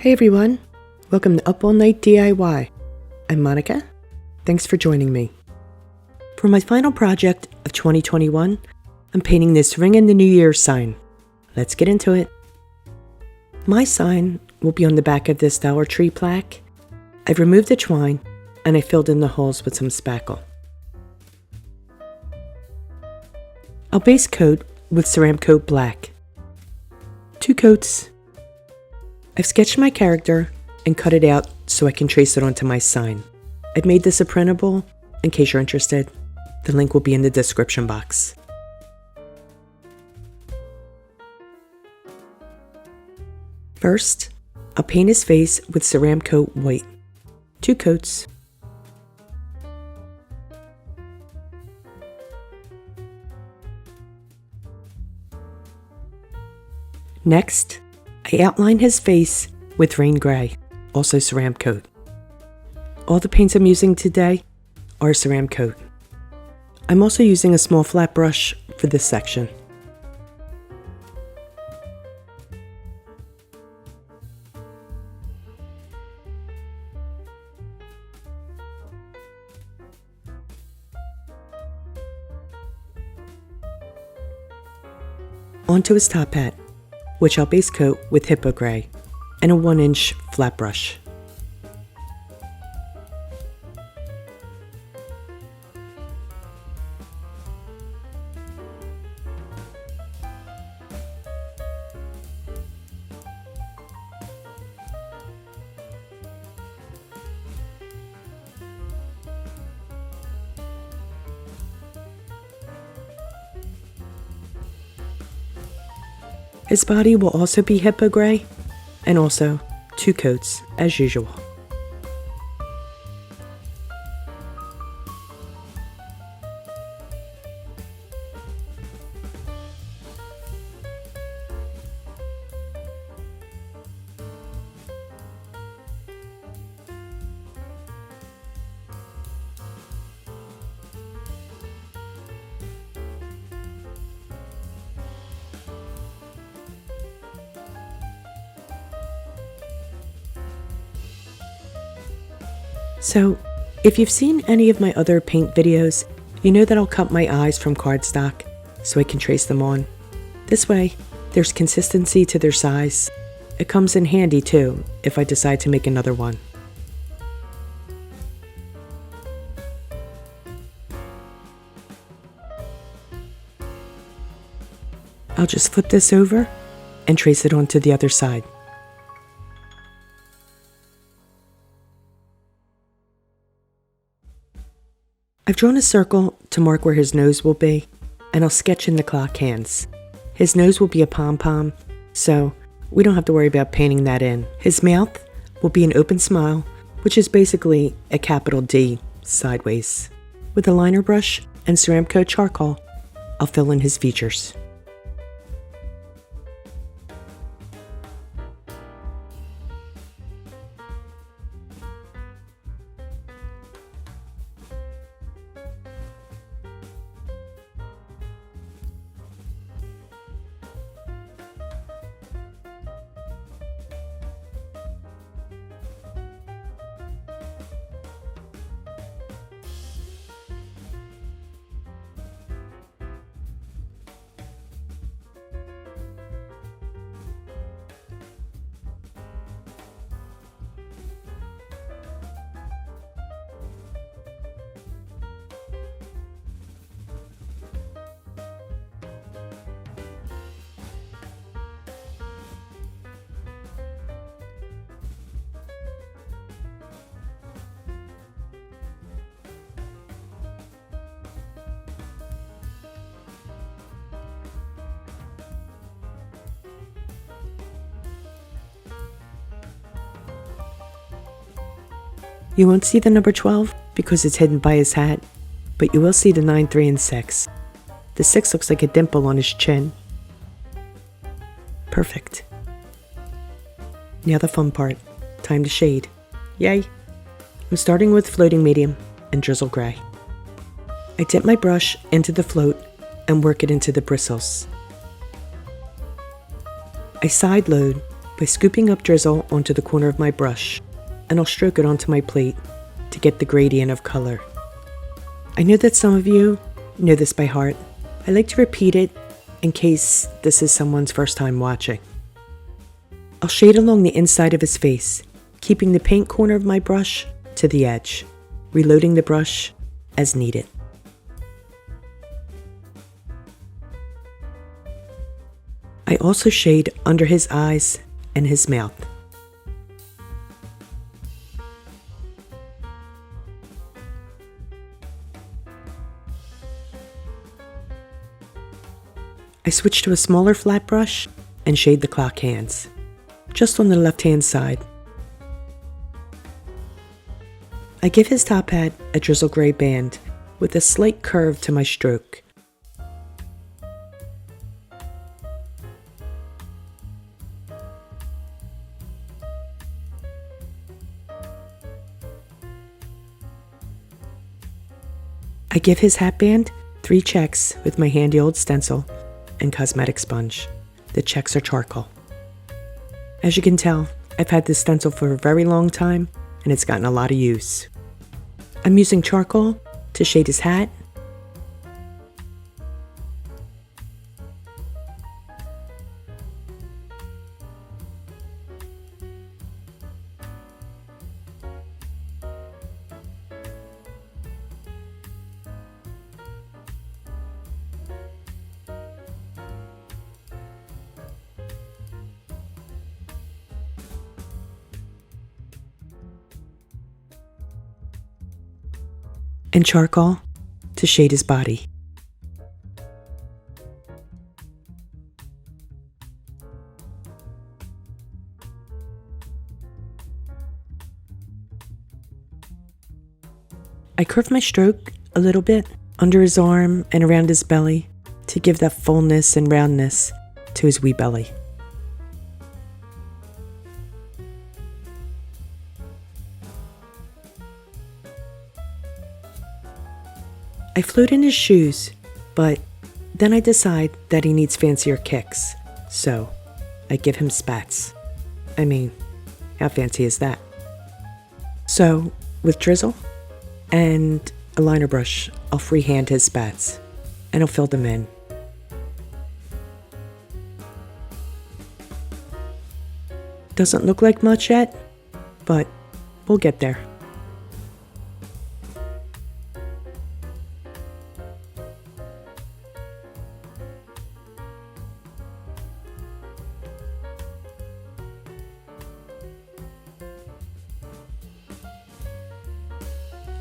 Hey everyone, welcome to Up All Night DIY. I'm Monica. Thanks for joining me. For my final project of 2021, I'm painting this Ring in the New Year sign. Let's get into it. My sign will be on the back of this Dollar Tree plaque. I've removed the twine and I filled in the holes with some spackle. I'll base coat with Ceramcoat black. 2 coats. I've sketched my character and cut it out so I can trace it onto my sign. I've made this a printable in case you're interested. The link will be in the description box. First, I'll paint his face with Ceramcoat white. 2 coats. Next, I outline his face with Rain Gray, also Ceramcoat. All the paints I'm using today are Ceramcoat. I'm also using a small flat brush for this section. Onto his top hat, which I'll base coat with Hippo Gray and a 1-inch flat brush. His body will also be Hippo Gray, and also 2 coats as usual. So, if you've seen any of my other paint videos, you know that I'll cut my eyes from cardstock so I can trace them on. This way, there's consistency to their size. It comes in handy too if I decide to make another one. I'll just flip this over and trace it onto the other side. I've drawn a circle to mark where his nose will be, and I'll sketch in the clock hands. His nose will be a pom-pom, so we don't have to worry about painting that in. His mouth will be an open smile, which is basically a capital D sideways. With a liner brush and Ceramcoat charcoal, I'll fill in his features. You won't see the number 12 because it's hidden by his hat, but you will see the 9, 3, and 6. The 6 looks like a dimple on his chin. Perfect. Now the fun part. Time to shade. Yay! I'm starting with floating medium and Drizzle Gray. I dip my brush into the float and work it into the bristles. I side load by scooping up drizzle onto the corner of my brush, and I'll stroke it onto my plate to get the gradient of color. I know that some of you know this by heart. I like to repeat it in case this is someone's first time watching. I'll shade along the inside of his face, keeping the paint corner of my brush to the edge, reloading the brush as needed. I also shade under his eyes and his mouth. I switch to a smaller flat brush and shade the clock hands, just on the left-hand side. I give his top hat a drizzle gray band with a slight curve to my stroke. I give his hat band 3 checks with my handy old stencil and cosmetic sponge. The checks are charcoal. As you can tell, I've had this stencil for a very long time and it's gotten a lot of use. I'm using charcoal to shade his hat, and charcoal to shade his body. I curve my stroke a little bit under his arm and around his belly to give that fullness and roundness to his wee belly. I float in his shoes, but then I decide that he needs fancier kicks, so I give him spats. I mean, how fancy is that? So, with drizzle and a liner brush, I'll freehand his spats, and I'll fill them in. Doesn't look like much yet, but we'll get there.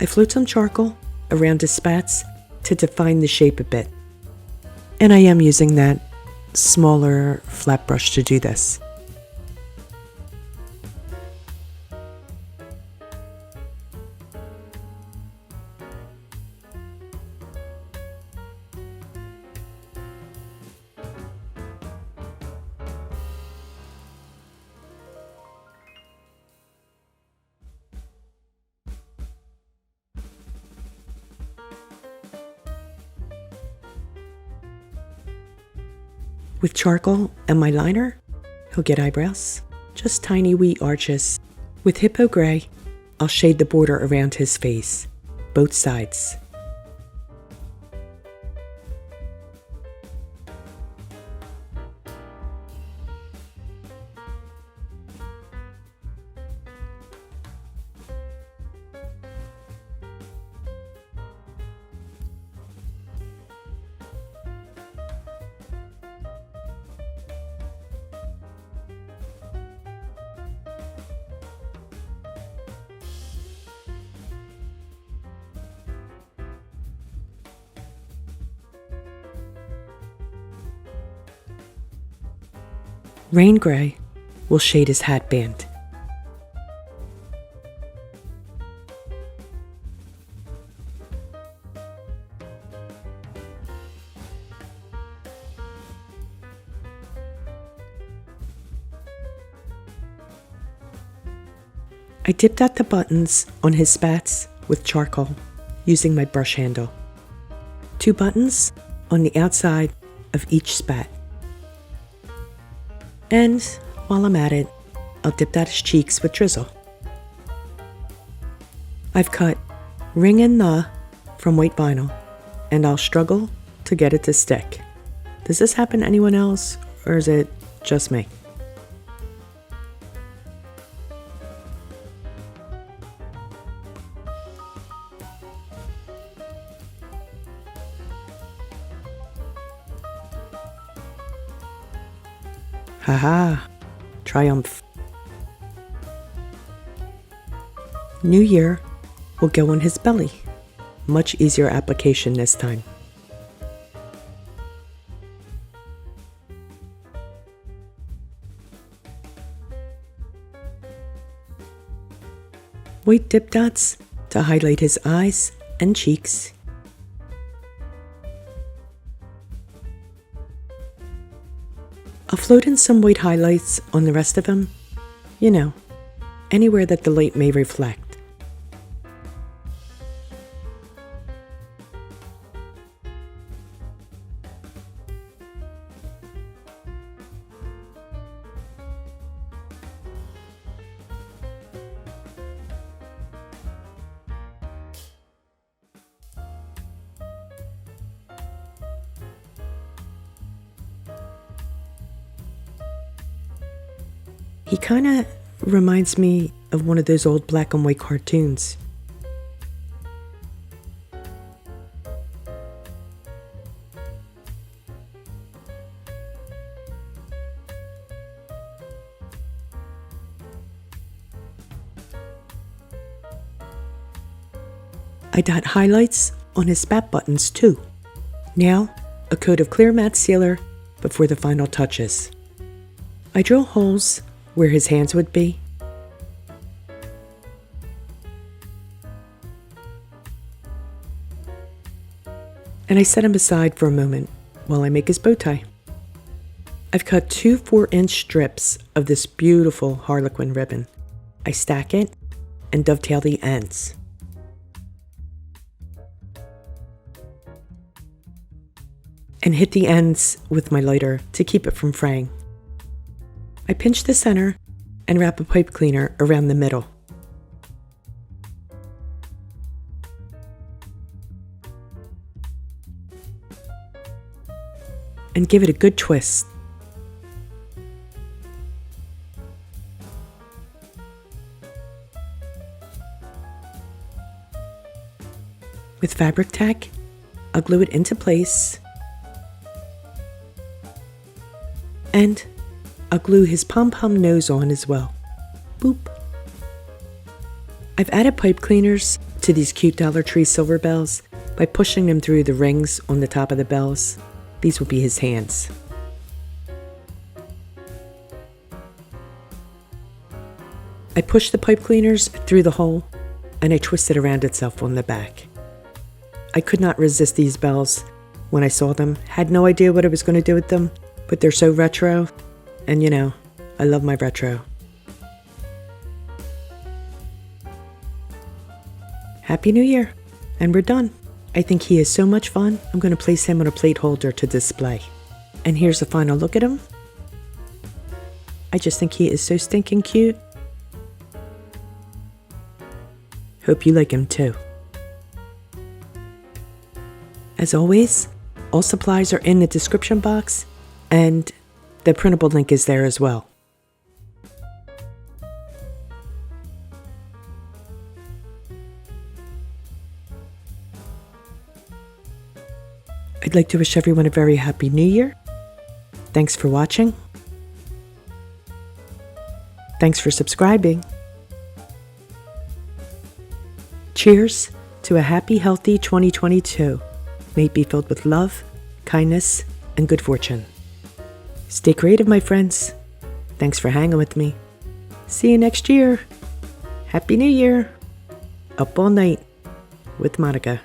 I float some charcoal around his spats to define the shape a bit. And I am using that smaller flat brush to do this. With charcoal and my liner, he'll get eyebrows, just tiny wee arches. With Hippo gray, I'll shade the border around his face, both sides. Rain gray will shade his hat band. I dipped out the buttons on his spats with charcoal using my brush handle. 2 buttons on the outside of each spat. And While I'm at it, I'll dip out his cheeks with Drizzle. I've cut ring and the from white vinyl, and I'll struggle to get it to stick. Does this happen to anyone else, or is it just me? Haha, triumph. New Year will go on his belly. Much easier application this time. White dip dots to highlight his eyes and cheeks. I'll float in some white highlights on the rest of him, you know, anywhere that the light may reflect. He kind of reminds me of one of those old black and white cartoons. I dot highlights on his spat buttons too. Now, a coat of clear matte sealer before the final touches. I drill holes where his hands would be. And I set him aside for a moment while I make his bow tie. I've cut 2 4-inch strips of this beautiful Harlequin ribbon. I stack it and dovetail the ends. And hit the ends with my lighter to keep it from fraying. I pinch the center and wrap a pipe cleaner around the middle. And give it a good twist. With FabriTac, I'll glue it into place. And I'll glue his pom-pom nose on as well. Boop. I've added pipe cleaners to these cute Dollar Tree silver bells by pushing them through the rings on the top of the bells. These will be his hands. I push the pipe cleaners through the hole and I twist it around itself on the back. I could not resist these bells when I saw them. Had no idea what I was going to do with them, but they're so retro. And you know, I love my retro. Happy New Year! And we're done. I think he is so much fun, I'm going to place him on a plate holder to display. And here's a final look at him. I just think he is so stinking cute. Hope you like him too. As always, all supplies are in the description box, and the printable link is there as well. I'd like to wish everyone a very happy New Year. Thanks for watching. Thanks for subscribing. Cheers to a happy, healthy 2022. May it be filled with love, kindness, and good fortune. Stay creative, my friends. Thanks for hanging with me. See you next year. Happy New Year. Up all night with Monica.